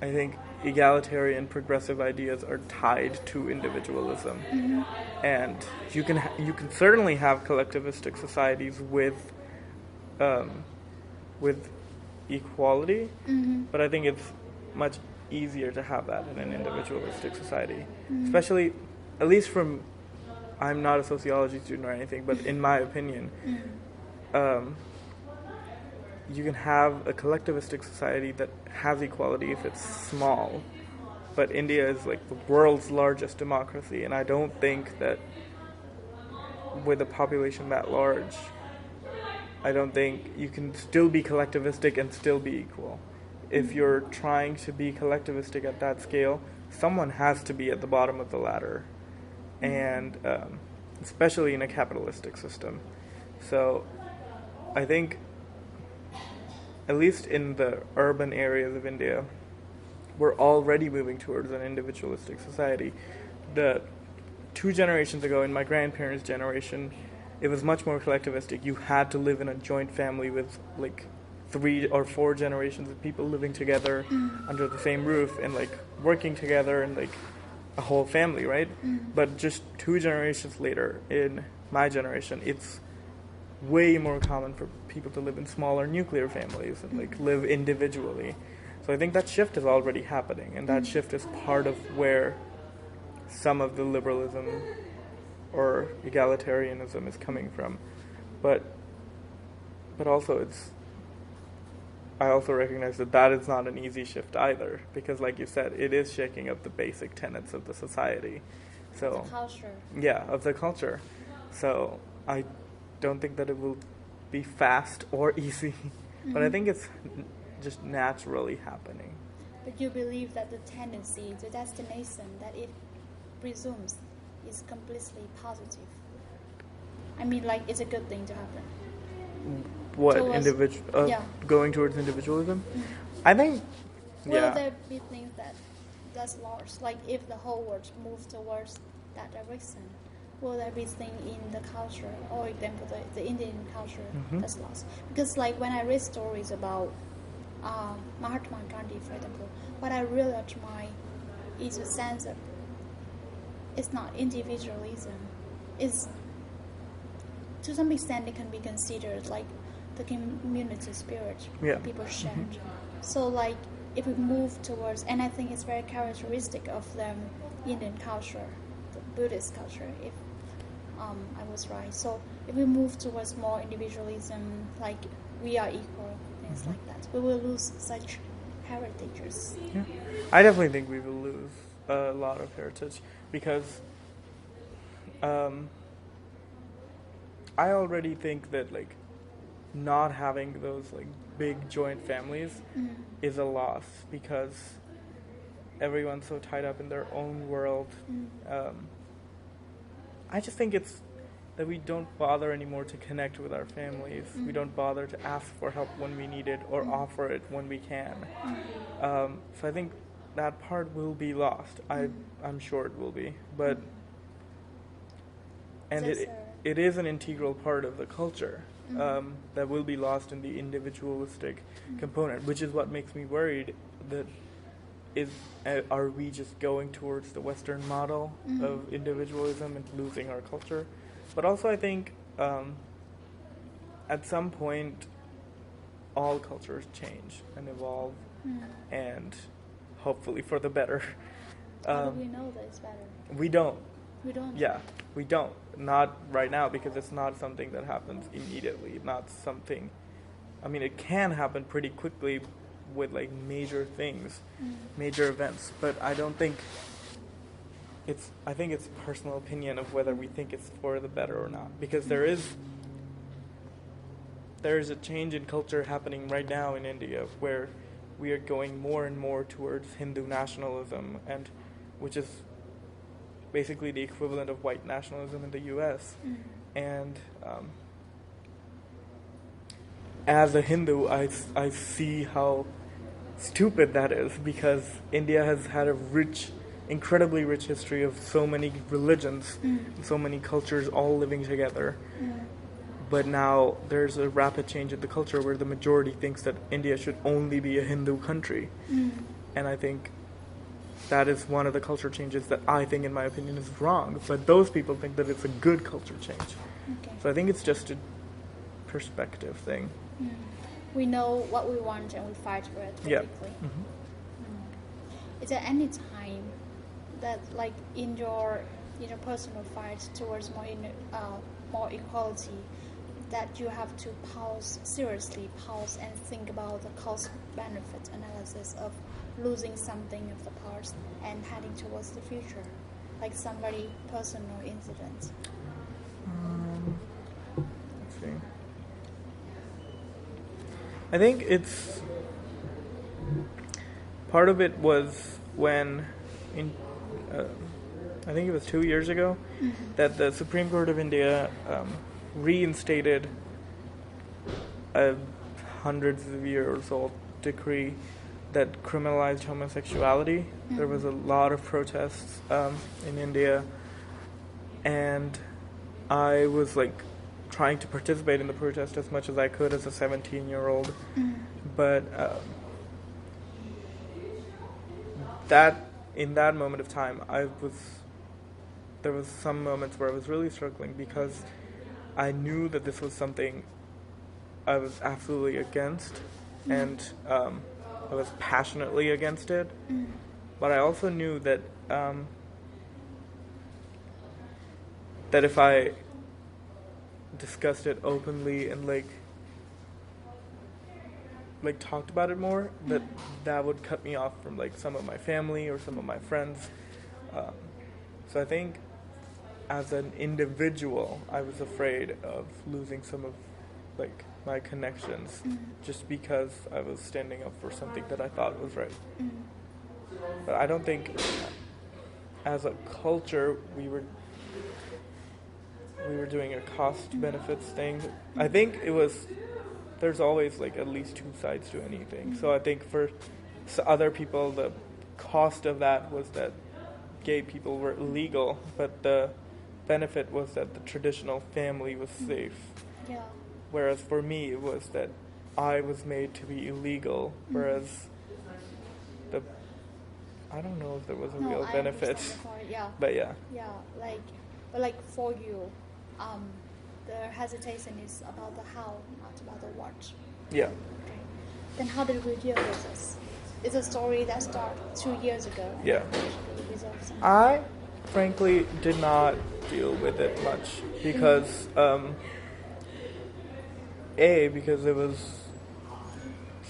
I think egalitarian progressive ideas are tied to individualism, and you can certainly have collectivistic societies um, with equality, but I think it's much easier to have that in an individualistic society, especially, at least from, I'm not a sociology student or anything, but in my opinion, um, you can have a collectivistic society that has equality if it's small, but India is like the world's largest democracy, and I don't think that with a population that large, I don't think you can still be collectivistic and still be equal. If you're trying to be collectivistic at that scale, someone has to be at the bottom of the ladder, and especially in a capitalistic system. So I think, at least in the urban areas of India, we're already moving towards an individualistic society. The 2 generations ago, in my grandparents' generation, it was much more collectivistic. You had to live in a joint family with like 3 or 4 generations of people living together under the same roof and like working together and like a whole family, right? But just 2 generations later, in my generation, it's way more common for people to live in smaller nuclear families and like live individually. So I think that shift is already happening, and that shift is part of where some of the liberalism or egalitarianism is coming from. But also I also recognize that that is not an easy shift either, because like you said, it is shaking up the basic tenets of the society. So the culture. Yeah, of the culture. So I don't think that it will be fast or easy, but I think it's just naturally happening. But you believe that the tendency, the destination that it presumes is completely positive. I mean, like, it's a good thing to happen. What, towards, going towards individualism? I think, Will there be things that's lost? Like, if the whole world moves towards that direction, will there be things in the culture, or example, the Indian culture that's lost? Because, like, when I read stories about Mahatma Gandhi, for example, what I really admire is the sense of it's not individualism. It's, to some extent, it can be considered like the community spirit people share. So, like, if we move towards, and I think it's very characteristic of the Indian culture, the Buddhist culture, if I was right. So, if we move towards more individualism, like we are equal, things like that, we will lose such heritages. Yeah. I definitely think we will lose a lot of heritage, because I already think that like not having those like big joint families is a loss, because everyone's so tied up in their own world. I just think it's that we don't bother anymore to connect with our families. We don't bother to ask for help when we need it or offer it when we can. So I think that part will be lost. I'm sure it will be, but it is an integral part of the culture that will be lost in the individualistic component, which is what makes me worried. That are we just going towards the Western model of individualism and losing our culture? But also, I think at some point, all cultures change and evolve, and hopefully for the better. How do we know that it's better? We don't. We don't? Yeah, we don't. Not right now, because it's not something that happens immediately. Not something... I mean, it can happen pretty quickly with, like, major things, major events. But I don't think... I think it's personal opinion of whether we think it's for the better or not. Because there is a change in culture happening right now in India, where we are going more and more towards Hindu nationalism, and which is basically the equivalent of white nationalism in the U.S. And as a Hindu, I see how stupid that is, because India has had a incredibly rich history of so many religions, so many cultures all living together. But now there's a rapid change in the culture where the majority thinks that India should only be a Hindu country. And I think that is one of the culture changes that I think, in my opinion, is wrong. But those people think that it's a good culture change. Okay. So I think it's just a perspective thing. We know what we want and we fight for it politically. Is there any time that, like, in your personal fight towards more equality, that you have to seriously pause and think about the cost-benefit analysis of losing something of the past and heading towards the future, like some very personal incident? Let's see. I think it's part of it was when I think it was 2 years ago that the Supreme Court of India reinstated a hundreds of years old decree that criminalized homosexuality. There was a lot of protests in India, and I was like trying to participate in the protest as much as I could as a 17-year-old. But in that moment of time, there was some moments where I was really struggling because I knew that this was something I was absolutely against, and I was passionately against it. But I also knew that that if I discussed it openly and like talked about it more, that would cut me off from like some of my family or some of my friends. So I think as an individual, I was afraid of losing some of like my connections just because I was standing up for something that I thought was right. But I don't think as a culture we were doing a cost benefits thing. I think there's always like at least two sides to anything. So I think for other people, the cost of that was that gay people were illegal, but the benefit was that the traditional family was safe. Yeah. Whereas for me, it was that I was made to be illegal, whereas I don't know if there was a real benefit. Yeah. But yeah. Yeah, like for you, the hesitation is about the how, not about the what. Yeah. Okay. Then how did we deal with this? It's a story that started 2 years ago. And Yeah. I frankly did not deal with it much because because it was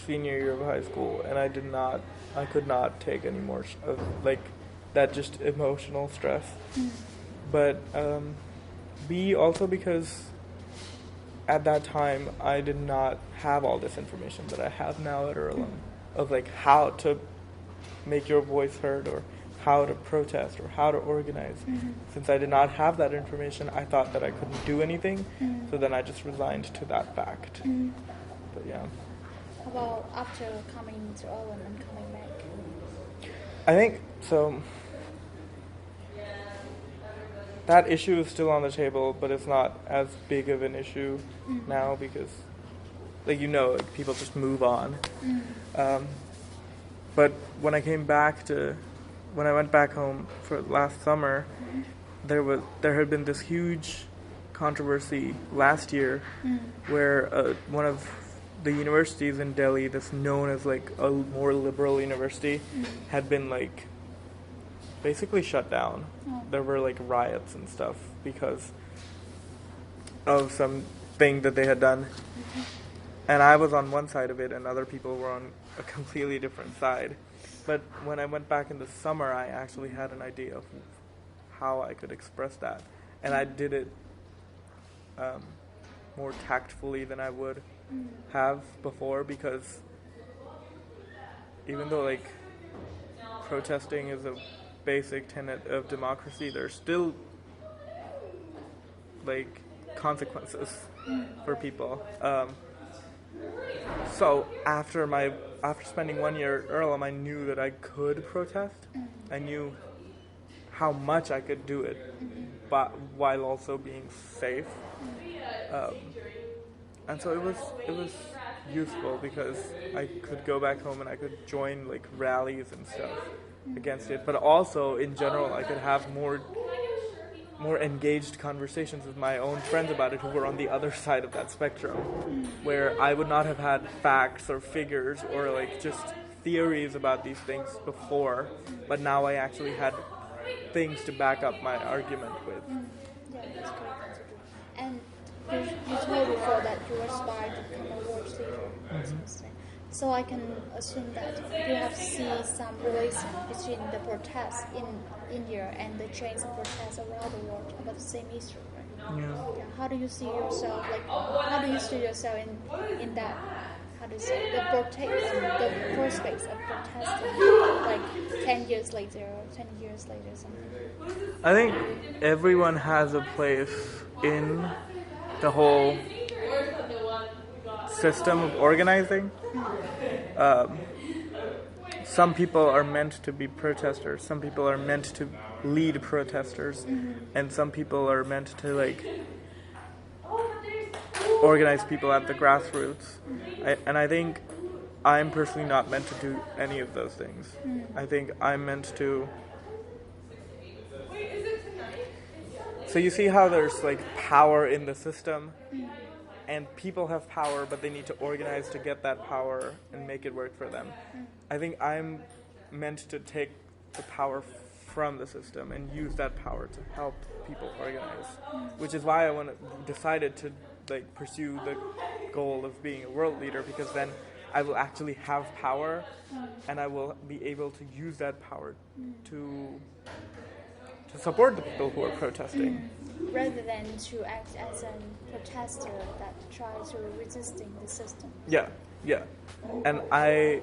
senior year of high school and I could not take any more of like that just emotional stress. But B, also because at that time I did not have all this information that I have now at Erlang of like how to make your voice heard or how to protest or how to organize. Since I did not have that information, I thought that I couldn't do anything, so then I just resigned to that fact. But yeah. How about after coming to Erlang and coming back? I think so. That issue is still on the table, but it's not as big of an issue now because, like people just move on. But when I went back home for last summer, there had been this huge controversy last year where one of the universities in Delhi that's known as like a more liberal university had been like basically shut down. There were like riots and stuff because of something that they had done. And I was on one side of it and other people were on a completely different side. But when I went back in the summer, I actually had an idea of how I could express that. And I did it more tactfully than I would have before because even though like protesting is a basic tenet of democracy, there's still like consequences for people. So after spending 1 year at Earlham, I knew that I could protest. I knew how much I could do it, but while also being safe. And so it was useful because I could go back home and I could join like rallies and stuff against it. But also in general, I could have more engaged conversations with my own friends about it who were on the other side of that spectrum, where I would not have had facts or figures or like just theories about these things before, but now I actually had things to back up my argument with. Yeah, that's great. And you told before that you aspired to become a world leader. So I can assume that you have seen some relation between the protests in India and the chains of protests around the world about the same issue, right? Yeah. How do you see yourself? Like, how do you see yourself in that? How do you say the the prospects of protesting, like 10 years later or 10 years later, something? I think everyone has a place in the whole system of organizing. Some people are meant to be protesters, some people are meant to lead protesters, and some people are meant to like organize people at the grassroots. I think I'm personally not meant to do any of those things. I think I'm meant to... So you see how there's like power in the system, and people have power, but they need to organize to get that power and make it work for them. I think I'm meant to take the power from the system and use that power to help people organize, which is why I decided to like pursue the goal of being a world leader, because then I will actually have power, and I will be able to use that power to support the people who are protesting. Rather than to act as a protester that tries to resisting the system. Yeah. And I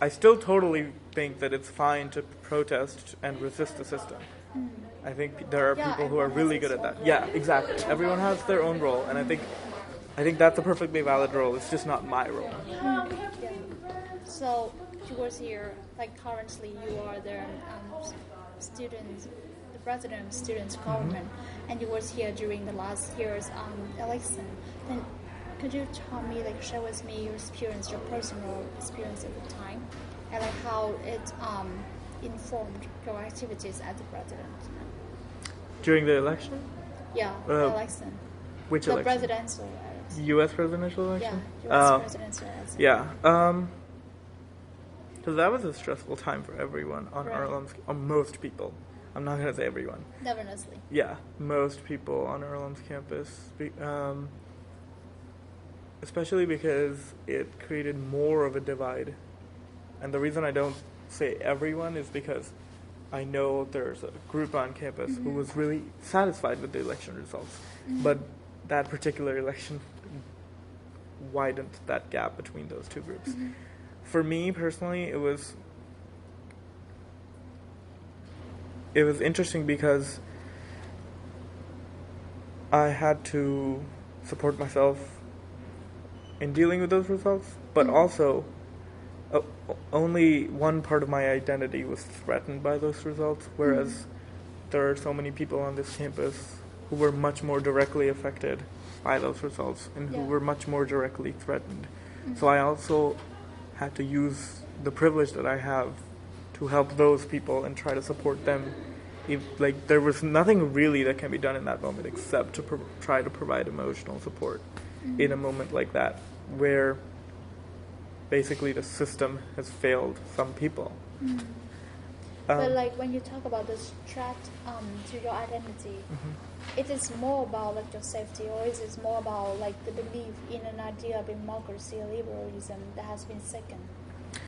still totally think that it's fine to protest and resist the system. I think there are people who are really good at that. Yeah, exactly. Everyone has their own role, and I think that's a perfectly valid role. It's just not my role. Yeah. So towards here, like currently, you are the student, the president of students' government, and you was here during the last year's election. Then could you tell me, like, share with me your experience, your personal experience at the time, and like how it informed your activities as the president? During the election? Yeah, the election. Which the election? The presidential election. U.S. presidential election? Yeah, U.S. presidential election. Yeah. So that was a stressful time for everyone on on most people. I'm not going to say everyone. Definitely. Yeah, most people on Earlham's campus. Especially because it created more of a divide. And the reason I don't say everyone is because I know there's a group on campus who was really satisfied with the election results. But that particular election widened that gap between those two groups. For me personally, it was interesting because I had to support myself in dealing with those results, but also only one part of my identity was threatened by those results, whereas there are so many people on this campus who were much more directly affected by those results and who were much more directly threatened. So I also had to use the privilege that I have to help those people and try to support them. There was nothing really that can be done in that moment except to try to provide emotional support in a moment like that, where basically the system has failed some people. But like when you talk about this threat to your identity, it is more about like your safety, or is it more about like the belief in an idea of democracy or liberalism that has been second?